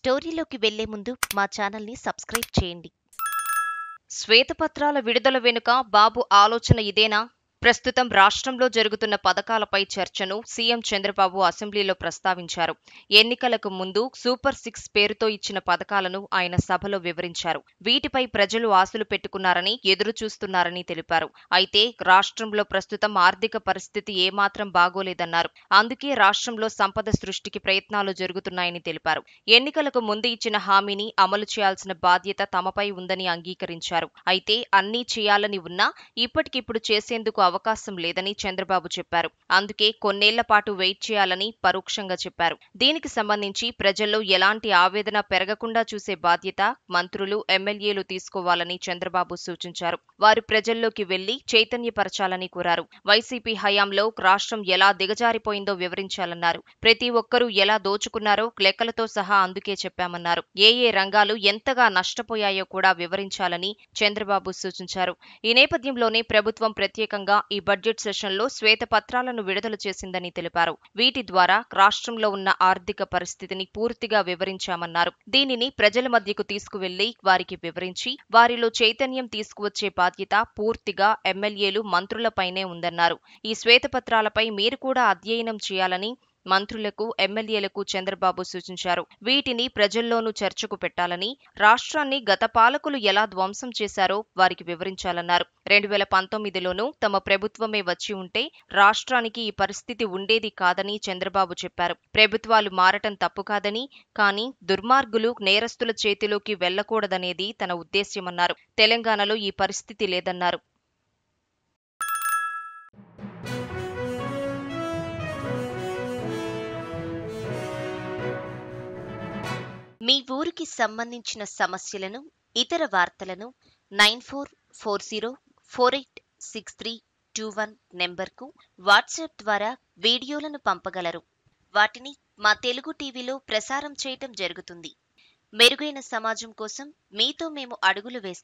స్టోరీలోకి వెళ్లే ముందు మా ఛానల్ని సబ్స్క్రైబ్ చేయండి. శ్వేతపత్రాల విడుదల వెనుక బాబు ఆలోచన ఇదేనా? ప్రస్తుతం రాష్ట్రంలో జరుగుతున్న పథకాలపై చర్చను సీఎం చంద్రబాబు అసెంబ్లీలో ప్రస్తావించారు. ఎన్నికలకు ముందు సూపర్ 6 పేరుతో ఇచ్చిన పథకాలను ఆయన సభలో వివరించారు. వీటిపై ప్రజలు ఆశలు పెట్టుకున్నారని, ఎదురు చూస్తున్నారని తెలిపారు. అయితే రాష్ట్రంలో ప్రస్తుతం ఆర్థిక పరిస్థితి ఏమాత్రం బాగోలేదన్నారు. అందుకే రాష్ట్రంలో సంపద సృష్టికి ప్రయత్నాలు జరుగుతున్నాయని తెలిపారు. ఎన్నికలకు ముందు ఇచ్చిన హామీని అమలు చేయాల్సిన బాధ్యత తమపై ఉందని అంగీకరించారు. అయితే అన్నీ చేయాలని ఉన్నా ఇప్పటికిప్పుడు చేసేందుకు అవకాశం లేదని చంద్రబాబు చెప్పారు. అందుకే కొన్నేళ్ల పాటు వెయిట్ చేయాలని పరోక్షంగా చెప్పారు. దీనికి సంబంధించి ప్రజల్లో ఎలాంటి ఆవేదన పెరగకుండా చూసే బాధ్యత మంత్రులు, ఎమ్మెల్యేలు తీసుకోవాలని చంద్రబాబు సూచించారు. వారు ప్రజల్లోకి వెళ్లి చైతన్యపరచాలని కోరారు. వైసీపీ హయాంలో రాష్ట్రం ఎలా దిగజారిపోయిందో వివరించాలన్నారు. ప్రతి ఒక్కరూ ఎలా దోచుకున్నారో లెక్కలతో సహా అందుకే చెప్పామన్నారు. ఏ రంగాలు ఎంతగా నష్టపోయాయో కూడా వివరించాలని చంద్రబాబు సూచించారు. ఈ నేపథ్యంలోనే ప్రభుత్వం ప్రత్యేకంగా ఈ బడ్జెట్ సెషన్లో శ్వేతపత్రాలను విడుదల చేసిందని తెలిపారు. వీటి ద్వారా రాష్ట్రంలో ఉన్న ఆర్థిక పరిస్థితిని పూర్తిగా వివరించామన్నారు. దీనిని ప్రజల మధ్యకు తీసుకువెళ్లి వారికి వివరించి వారిలో చైతన్యం తీసుకువచ్చే బాధ్యత పూర్తిగా ఎమ్మెల్యేలు, మంత్రులపైనే ఉందన్నారు. ఈ శ్వేతపత్రాలపై మీరు కూడా అధ్యయనం చేయాలని మంత్రులకు, ఎమ్మెల్యేలకు చంద్రబాబు సూచించారు. వీటిని ప్రజల్లోనూ చర్చకు పెట్టాలని, రాష్ట్రాన్ని గత పాలకులు ఎలా ధ్వంసం చేశారో వారికి వివరించాలన్నారు. 2019లోనూ తమ ప్రభుత్వమే వచ్చి ఉంటే రాష్ట్రానికి ఈ పరిస్థితి ఉండేది కాదని చంద్రబాబు చెప్పారు. ప్రభుత్వాలు మారటం తప్పు కాదని, కానీ దుర్మార్గులు, నేరస్తుల చేతిలోకి వెళ్లకూడదనేది తన ఉద్దేశ్యమన్నారు. తెలంగాణలో ఈ పరిస్థితి లేదన్నారు. మీ ఊరికి సంబంధించిన సమస్యలను, ఇతర వార్తలను 9440486321 నెంబర్కు వాట్సాప్ ద్వారా వీడియోలను పంపగలరు. వాటిని మా తెలుగు టీవీలో ప్రసారం చేయటం జరుగుతుంది. మెరుగైన సమాజం కోసం మీతో మేము అడుగులు వేస్తాం.